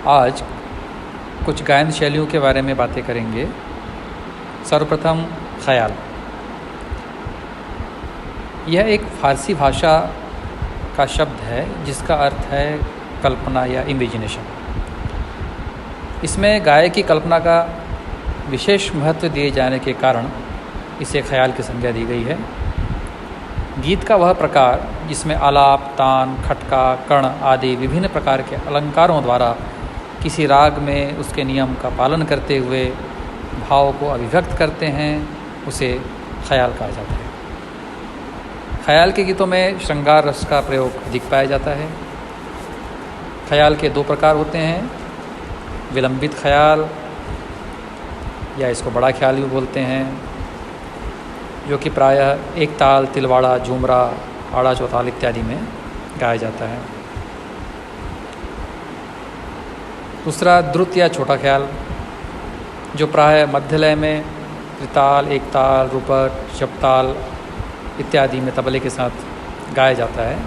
आज कुछ गायन शैलियों के बारे में बातें करेंगे। सर्वप्रथम ख़याल। यह एक फ़ारसी भाषा का शब्द है जिसका अर्थ है कल्पना या इमेजिनेशन। इसमें गायक की कल्पना का विशेष महत्व दिए जाने के कारण इसे ख़याल की संज्ञा दी गई है। गीत का वह प्रकार जिसमें आलाप, तान, खटका, कर्ण आदि विभिन्न प्रकार के अलंकारों द्वारा किसी राग में उसके नियम का पालन करते हुए भाव को अभिव्यक्त करते हैं, उसे ख़याल कहा जाता है। ख़याल के गीतों में श्रृंगार रस का प्रयोग अधिक पाया जाता है। ख़याल के दो प्रकार होते हैं, विलंबित ख़याल या इसको बड़ा ख़याल भी बोलते हैं, जो कि प्रायः एक ताल, तिलवाड़ा, झूमरा, आड़ा चौताल इत्यादि में गाया जाता है। दूसरा द्रुत या छोटा ख़याल, जो प्रायः मध्य लय में त्रिताल, एक ताल, रूपक, शब्दताल इत्यादि में तबले के साथ गाया जाता है।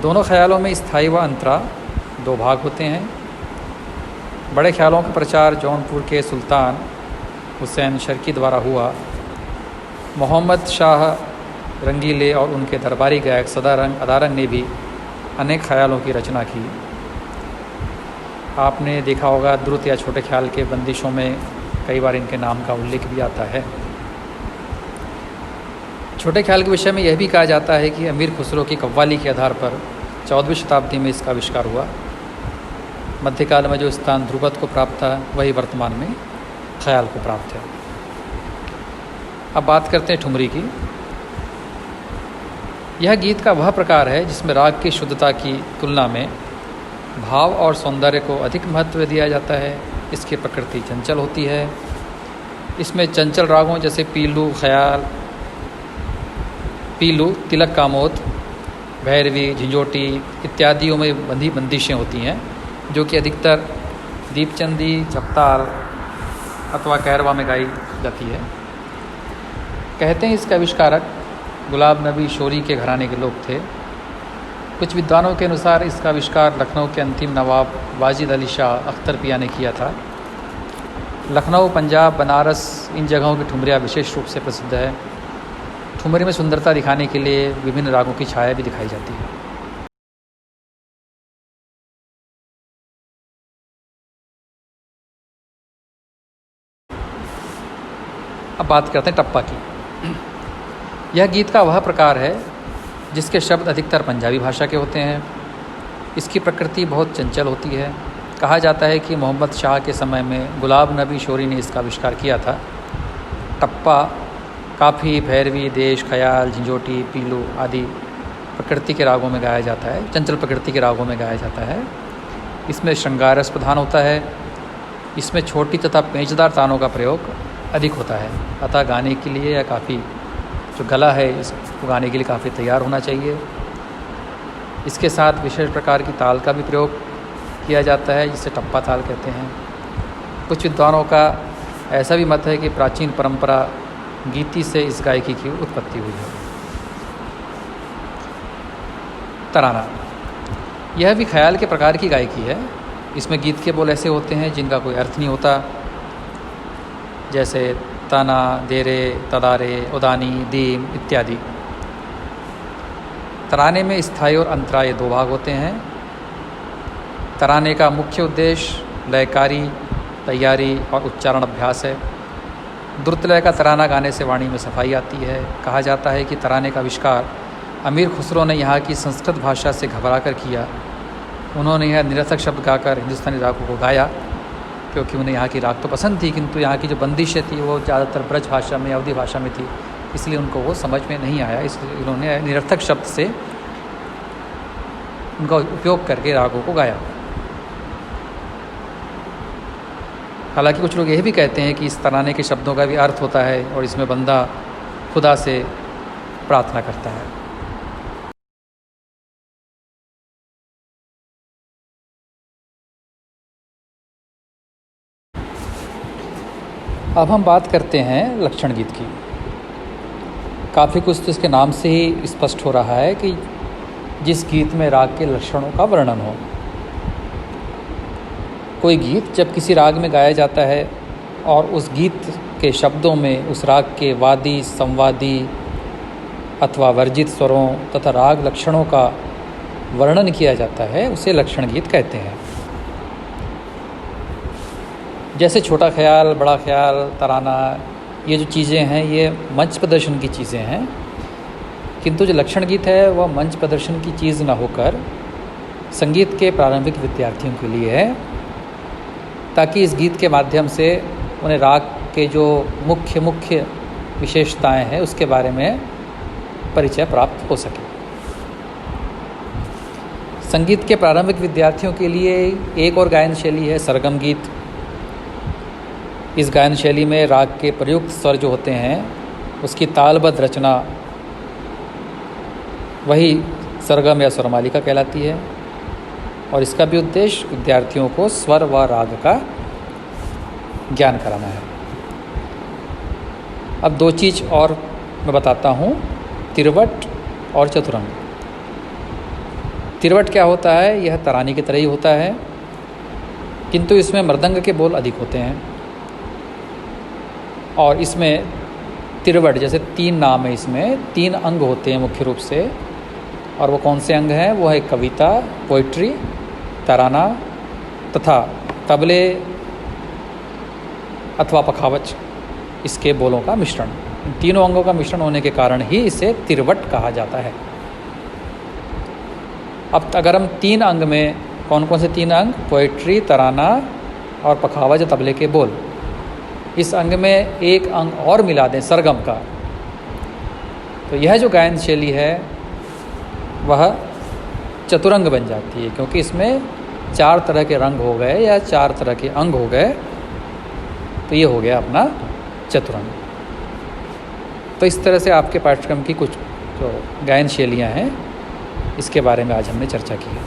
दोनों ख़यालों में स्थायी व अंतरा दो भाग होते हैं। बड़े ख़यालों का प्रचार जौनपुर के सुल्तान हुसैन शर्की द्वारा हुआ। मोहम्मद शाह रंगीले और उनके दरबारी गायक सदारंग अदारंग ने भी अनेक ख़यालों की रचना की। आपने देखा होगा द्रुत या छोटे ख़याल के बंदिशों में कई बार इनके नाम का उल्लेख भी आता है। छोटे ख़याल के विषय में यह भी कहा जाता है कि अमीर खुसरो की कव्वाली के आधार पर 14वीं शताब्दी में इसका आविष्कार हुआ। मध्यकाल में जो स्थान ध्रुपद को प्राप्त था, वही वर्तमान में ख़याल को प्राप्त है। अब बात करते हैं ठुमरी की। यह गीत का वह प्रकार है जिसमें राग की शुद्धता की तुलना में भाव और सौंदर्य को अधिक महत्व दिया जाता है। इसकी प्रकृति चंचल होती है। इसमें चंचल रागों जैसे पीलू, ख़याल, पीलू, तिलक कामोद, भैरवी, झंझोटी इत्यादियों में बंदिशें होती हैं, जो कि अधिकतर दीपचंदी, झपताल अथवा कैरवा में गाई जाती है। कहते हैं इसका आविष्कारक गुलाब नबी शोरी के घराने के लोग थे। कुछ विद्वानों के अनुसार इसका आविष्कार लखनऊ के अंतिम नवाब वाजिद अली शाह अख्तर पिया ने किया था। लखनऊ, पंजाब, बनारस इन जगहों की ठुमरियाँ विशेष रूप से प्रसिद्ध है। ठुमरी में सुंदरता दिखाने के लिए विभिन्न रागों की छाया भी दिखाई जाती है। अब बात करते हैं टप्पा की। यह गीत का वह प्रकार है जिसके शब्द अधिकतर पंजाबी भाषा के होते हैं। इसकी प्रकृति बहुत चंचल होती है। कहा जाता है कि मोहम्मद शाह के समय में गुलाब नबी शोरी ने इसका आविष्कार किया था। टप्पा काफ़ी, भैरवी, देश, ख़याल, झंझोटी, पीलू आदि प्रकृति के रागों में गाया जाता है, चंचल प्रकृति के रागों में गाया जाता है। इसमें श्रृंगार रस प्रधान होता है। इसमें छोटी तथा पेचदार तानों का प्रयोग अधिक होता है। अतः गाने के लिए या काफ़ी जो गला है इसको गाने के लिए काफ़ी तैयार होना चाहिए। इसके साथ विशेष प्रकार की ताल का भी प्रयोग किया जाता है, जिसे टप्पा ताल कहते हैं। कुछ विद्वानों का ऐसा भी मत है कि प्राचीन परंपरा गीति से इस गायकी की उत्पत्ति हुई है। तराना, यह भी ख़याल के प्रकार की गायकी है। इसमें गीत के बोल ऐसे होते हैं जिनका कोई अर्थ नहीं होता, जैसे तना, देरे, तदारे, उदानी, दीम इत्यादि। तराने में स्थायी और अंतराय दो भाग होते हैं। तराने का मुख्य उद्देश्य लयकारी, तैयारी और उच्चारण अभ्यास है। द्रुत लय का तराना गाने से वाणी में सफाई आती है। कहा जाता है कि तराने का आविष्कार अमीर खुसरो ने यहाँ की संस्कृत भाषा से घबरा कर किया। उन्होंने यह निरर्थक शब्द गाकर हिंदुस्तानी रागों को गाया, क्योंकि उन्हें यहाँ की राग तो पसंद थी, किंतु यहाँ की जो बंदिशें थी वो ज़्यादातर ब्रज भाषा में, अवधी भाषा में थी, इसलिए उनको वो समझ में नहीं आया। इसलिए उन्होंने निरर्थक शब्द से उनका उपयोग करके रागों को गाया। हालांकि कुछ लोग यह भी कहते हैं कि इस तराने के शब्दों का भी अर्थ होता है और इसमें बंदा खुदा से प्रार्थना करता है। अब हम बात करते हैं लक्षण गीत की। काफ़ी कुछ तो इसके नाम से ही स्पष्ट हो रहा है कि जिस गीत में राग के लक्षणों का वर्णन हो। कोई गीत जब किसी राग में गाया जाता है और उस गीत के शब्दों में उस राग के वादी, संवादी अथवा वर्जित स्वरों तथा राग लक्षणों का वर्णन किया जाता है, उसे लक्षण गीत कहते हैं। जैसे छोटा ख्याल, बड़ा ख्याल, तराना, ये जो चीज़ें हैं ये मंच प्रदर्शन की चीज़ें हैं, किंतु जो लक्षण गीत है वह मंच प्रदर्शन की चीज़ ना होकर संगीत के प्रारंभिक विद्यार्थियों के लिए है, ताकि इस गीत के माध्यम से उन्हें राग के जो मुख्य विशेषताएं हैं उसके बारे में परिचय प्राप्त हो सके। संगीत के प्रारंभिक विद्यार्थियों के लिए एक और गायन शैली है सरगम गीत। इस गायन शैली में राग के प्रयुक्त स्वर जो होते हैं उसकी तालबद्ध रचना वही सरगम या स्वरमालिका कहलाती है, और इसका भी उद्देश्य विद्यार्थियों को स्वर व राग का ज्ञान कराना है। अब दो चीज़ और मैं बताता हूँ, तिरवट और चतुरंग। तिरवट क्या होता है? यह तरानी की तरह ही होता है, किंतु इसमें मृदंग के बोल अधिक होते हैं। और इसमें तिरवट जैसे 3 नाम है, इसमें 3 अंग होते हैं मुख्य रूप से, और वो कौन से अंग हैं? वो है कविता, पोइट्री, तराना तथा तबले अथवा पखावज, इसके बोलों का मिश्रण। इन तीनों अंगों का मिश्रण होने के कारण ही इसे तिरवट कहा जाता है। अब अगर हम 3 अंग में, कौन कौन से 3 अंग? पोइट्री, तराना और पखावज, तबले के बोल, इस अंग में एक अंग और मिला दें सरगम का, तो यह जो गायन शैली है वह चतुरंग बन जाती है, क्योंकि इसमें 4 तरह के रंग हो गए या 4 तरह के अंग हो गए, तो ये हो गया अपना चतुरंग। तो इस तरह से आपके पाठ्यक्रम की कुछ जो गायन शैलियाँ हैं इसके बारे में आज हमने चर्चा की है।